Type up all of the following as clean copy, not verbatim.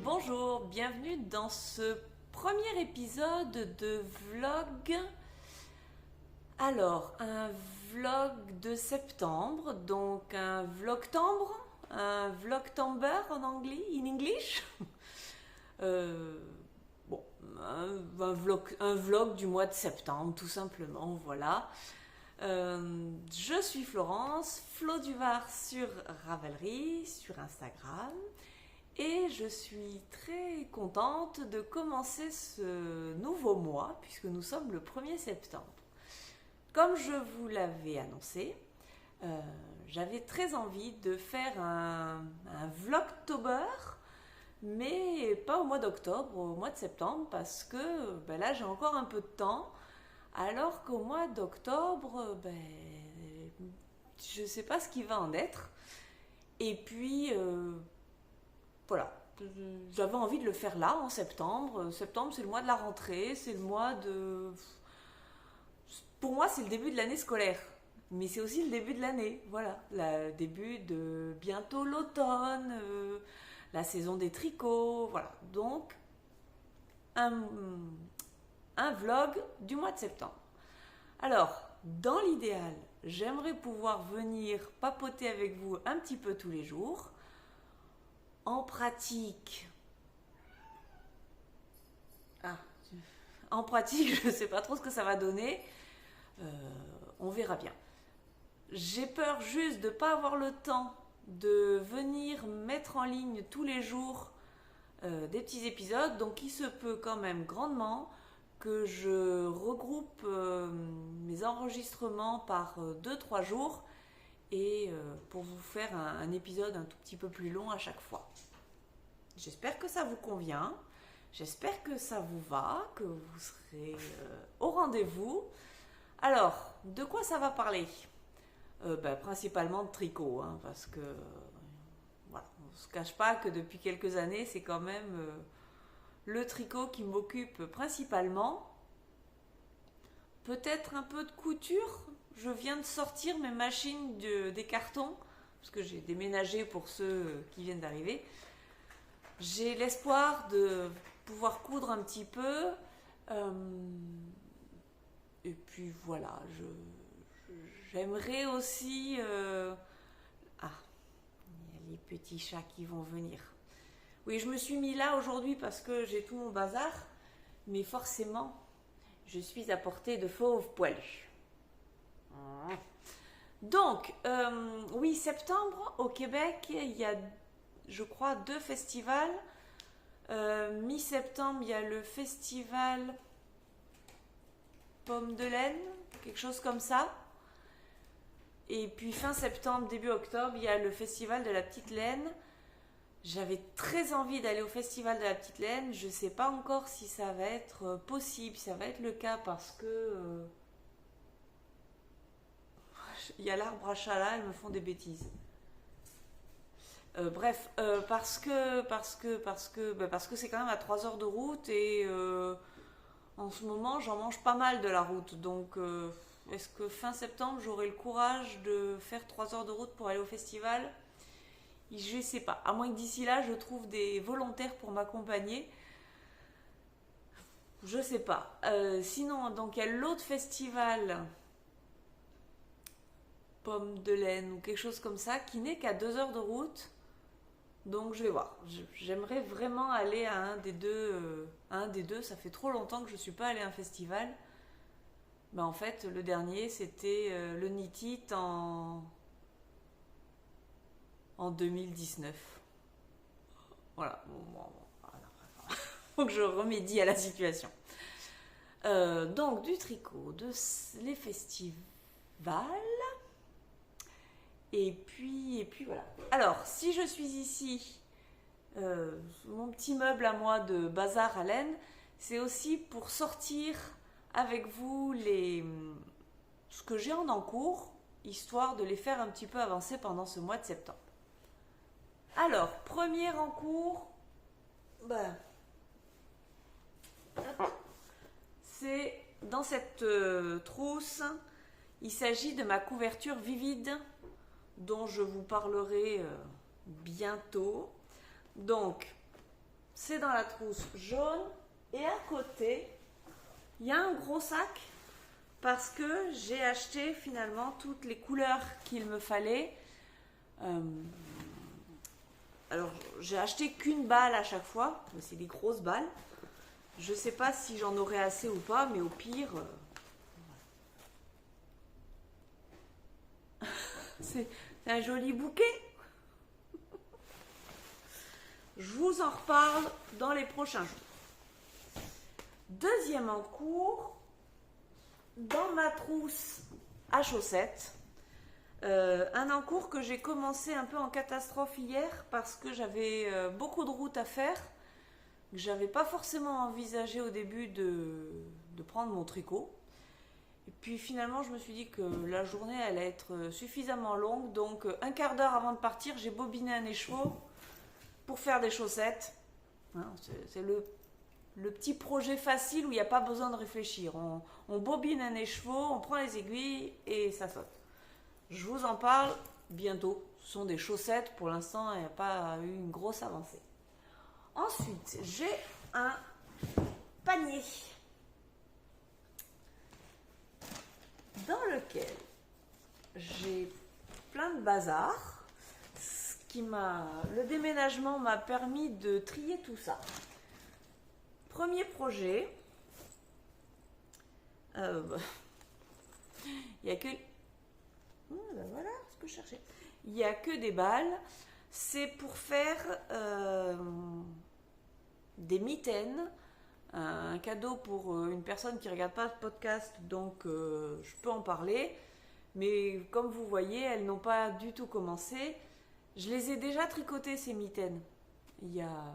Bonjour, bienvenue dans ce premier épisode de vlog. Alors, un vlog de septembre, donc un vlogtembre, un vlogtomber en anglais, in English. Bon, un vlog du mois de septembre, tout simplement, voilà. Je suis Florence, Flo Duvar sur Ravelry, sur Instagram. Et je suis très contente de commencer ce nouveau mois, puisque nous sommes le 1er septembre. Comme je vous l'avais annoncé, j'avais très envie de faire un vlogtober, mais pas au mois d'octobre, au mois de septembre, parce que là j'ai encore un peu de temps, alors qu'au mois d'octobre, je ne sais pas ce qui va en être. Et puis... voilà, j'avais envie de le faire là, en septembre. Septembre, c'est le mois de la rentrée, c'est le mois de... Pour moi, c'est le début de l'année scolaire. Mais c'est aussi le début de l'année, voilà. Le début de bientôt l'automne, la saison des tricots, voilà. Donc, un vlog du mois de septembre. Alors, dans l'idéal, j'aimerais pouvoir venir papoter avec vous un petit peu tous les jours. En pratique, je ne sais pas trop ce que ça va donner. On verra bien. J'ai peur juste de ne pas avoir le temps de venir mettre en ligne tous les jours des petits épisodes. Donc il se peut quand même grandement que je regroupe mes enregistrements par 2-3 jours. Et pour vous faire un épisode un tout petit peu plus long à chaque fois. J'espère que ça vous convient, j'espère que ça vous va, que vous serez au rendez-vous. Alors, de quoi ça va parler ? Principalement de tricot, parce que voilà, on ne se cache pas que depuis quelques années, c'est quand même le tricot qui m'occupe principalement. Peut-être un peu de couture. Je viens de sortir mes machines des cartons, parce que j'ai déménagé pour ceux qui viennent d'arriver. J'ai l'espoir de pouvoir coudre un petit peu. Et puis voilà, j'aimerais aussi... il y a les petits chats qui vont venir. Oui, je me suis mis là aujourd'hui parce que j'ai tout mon bazar, mais forcément, je suis à portée de fauve poilu. Donc, oui, septembre, au Québec, il y a, je crois, 2 festivals. Mi-septembre, il y a le festival Pomme de laine, quelque chose comme ça. Et puis fin septembre, début octobre, il y a le festival de la petite laine. J'avais très envie d'aller au festival de la petite laine. Je ne sais pas encore si ça va être possible, si ça va être le cas, parce que... il y a l'arbre à chat là, elles me font des bêtises. Parce que c'est quand même à 3 heures de route et en ce moment j'en mange pas mal de la route. Donc est-ce que fin septembre j'aurai le courage de faire 3 heures de route pour aller au festival ? Je sais pas. À moins que d'ici là je trouve des volontaires pour m'accompagner. Je sais pas. Sinon, donc il y a l'autre festival... Pomme de laine ou quelque chose comme ça, qui n'est qu'à 2 heures de route. Donc je vais voir. J'aimerais vraiment aller à un des deux. Ça fait trop longtemps que je ne suis pas allée à un festival. Mais en fait, le dernier, c'était le Knit It en 2019. Voilà. Faut que je remédie à la situation. Donc du tricot, les festivals... Et puis voilà. Alors, si je suis ici, mon petit meuble à moi de bazar à laine, c'est aussi pour sortir avec vous ce que j'ai en cours, histoire de les faire un petit peu avancer pendant ce mois de septembre. Alors, premier en cours, c'est dans cette trousse, il s'agit de ma couverture Vivid dont je vous parlerai bientôt. Donc, c'est dans la trousse jaune et à côté, il y a un gros sac parce que j'ai acheté finalement toutes les couleurs qu'il me fallait. Alors, j'ai acheté qu'une balle à chaque fois, c'est des grosses balles. Je sais pas si j'en aurai assez ou pas, mais au pire, c'est un joli bouquet. Je vous en reparle dans les prochains jours. Deuxième encours, dans ma trousse à chaussettes. Un encours que j'ai commencé un peu en catastrophe hier parce que j'avais beaucoup de route à faire. J'avais pas forcément envisagé au début de prendre mon tricot. Et puis finalement, je me suis dit que la journée allait être suffisamment longue. Donc, un quart d'heure avant de partir, j'ai bobiné un écheveau pour faire des chaussettes. C'est le petit projet facile où il n'y a pas besoin de réfléchir. On bobine un écheveau, on prend les aiguilles et ça saute. Je vous en parle bientôt. Ce sont des chaussettes. Pour l'instant, il n'y a pas eu une grosse avancée. Ensuite, j'ai un panier dans lequel j'ai plein de bazar. Le déménagement m'a permis de trier tout ça. Premier projet. Il n'y a que... voilà ce que je cherchais. Il n'y a que des balles. C'est pour faire des mitaines. Un cadeau pour une personne qui ne regarde pas ce podcast, donc je peux en parler. Mais comme vous voyez, elles n'ont pas du tout commencé. Je les ai déjà tricotées, ces mitaines, il y a,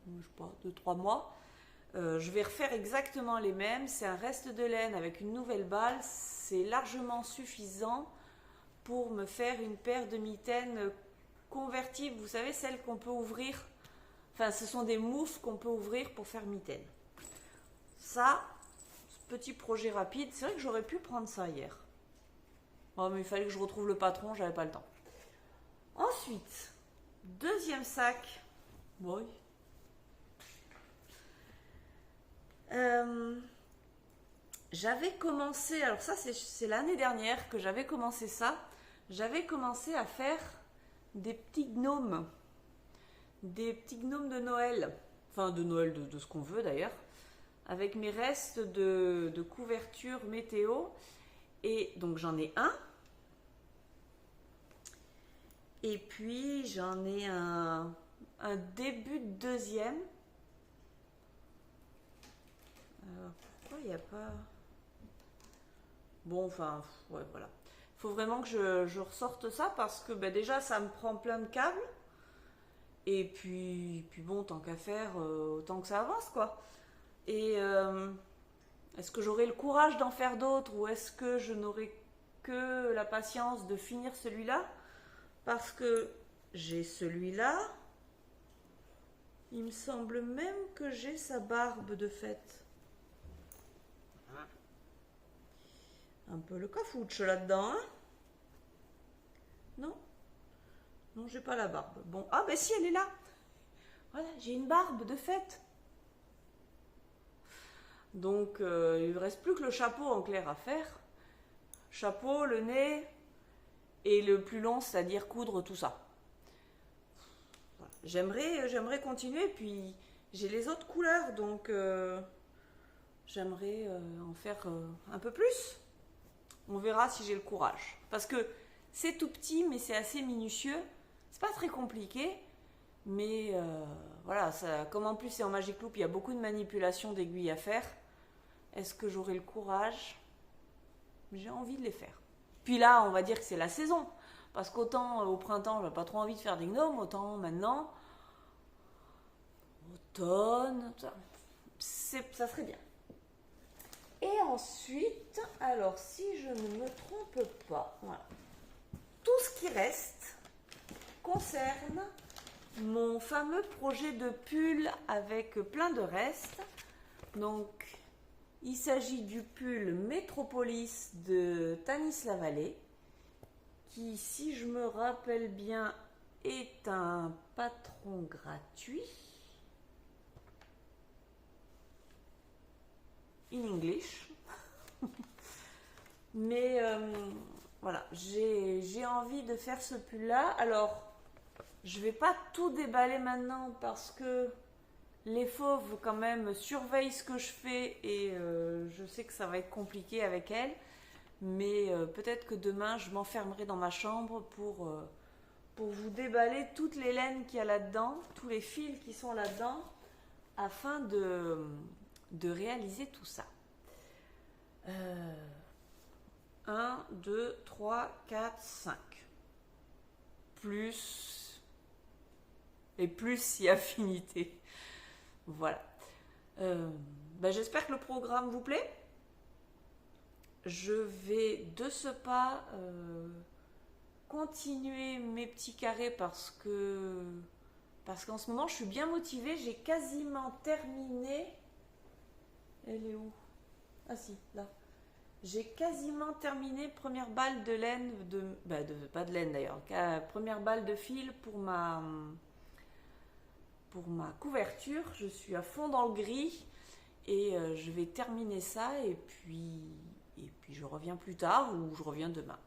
je sais pas, 2-3 mois. Je vais refaire exactement les mêmes. C'est un reste de laine avec une nouvelle balle. C'est largement suffisant pour me faire une paire de mitaines convertibles. Vous savez, celles qu'on peut ouvrir. Enfin, ce sont des moufles qu'on peut ouvrir pour faire mitaines. Ça, ce petit projet rapide, c'est vrai que j'aurais pu prendre ça hier. Oh, mais il fallait que je retrouve le patron, j'avais pas le temps. Ensuite, deuxième sac. Oui. J'avais commencé, alors ça c'est l'année dernière que j'avais commencé ça. J'avais commencé à faire des petits gnomes. Des petits gnomes de Noël. Enfin, de Noël, de ce qu'on veut d'ailleurs. Avec mes restes de couverture météo. Et donc j'en ai un. Et puis j'en ai un début de deuxième. Pourquoi il n'y a pas... Bon, enfin, ouais, voilà. Il faut vraiment que je ressorte ça parce que déjà ça me prend plein de câbles. Et puis bon, tant qu'à faire, autant que ça avance, quoi. Et est-ce que j'aurai le courage d'en faire d'autres ou est-ce que je n'aurai que la patience de finir celui-là? Parce que j'ai celui-là. Il me semble même que j'ai sa barbe de fête. Un peu le cafouche là-dedans, hein? Non? Non, j'ai pas la barbe. Bon, ah ben si, elle est là. Voilà, j'ai une barbe de fête. Donc, il ne reste plus que le chapeau en clair à faire. Chapeau, le nez et le plus long, c'est-à-dire coudre tout ça. Voilà. J'aimerais continuer, puis j'ai les autres couleurs, donc j'aimerais en faire un peu plus. On verra si j'ai le courage. Parce que c'est tout petit, mais c'est assez minutieux. C'est pas très compliqué, mais voilà, ça, comme en plus c'est en Magic Loop, il y a beaucoup de manipulations d'aiguilles à faire. Est-ce que j'aurai le courage? J'ai envie de les faire. Puis là, on va dire que c'est la saison. Parce qu'autant au printemps, j'avais pas trop envie de faire des gnomes, autant maintenant, automne, ça serait bien. Et ensuite, alors si je ne me trompe pas, voilà. Tout ce qui reste concerne mon fameux projet de pull avec plein de restes. Donc, il s'agit du pull Metropolis de Tanis Lavallée, qui, si je me rappelle bien, est un patron gratuit. In English. Mais voilà, j'ai envie de faire ce pull-là. Alors, je vais pas tout déballer maintenant parce que les fauves quand même surveillent ce que je fais et je sais que ça va être compliqué avec elles. Mais peut-être que demain, je m'enfermerai dans ma chambre pour vous déballer toutes les laines qu'il y a là-dedans, tous les fils qui sont là-dedans, afin de réaliser tout ça. 1, 2, 3, 4, 5. Plus et plus si affinité. Voilà. J'espère que le programme vous plaît. Je vais de ce pas continuer mes petits carrés parce qu'en ce moment je suis bien motivée. J'ai quasiment terminé. Elle est où? Ah si, là. J'ai quasiment terminé première balle de laine, pas de laine d'ailleurs, première balle de fil pour ma couverture. Je suis à fond dans le gris et je vais terminer ça et puis je reviens plus tard ou je reviens demain.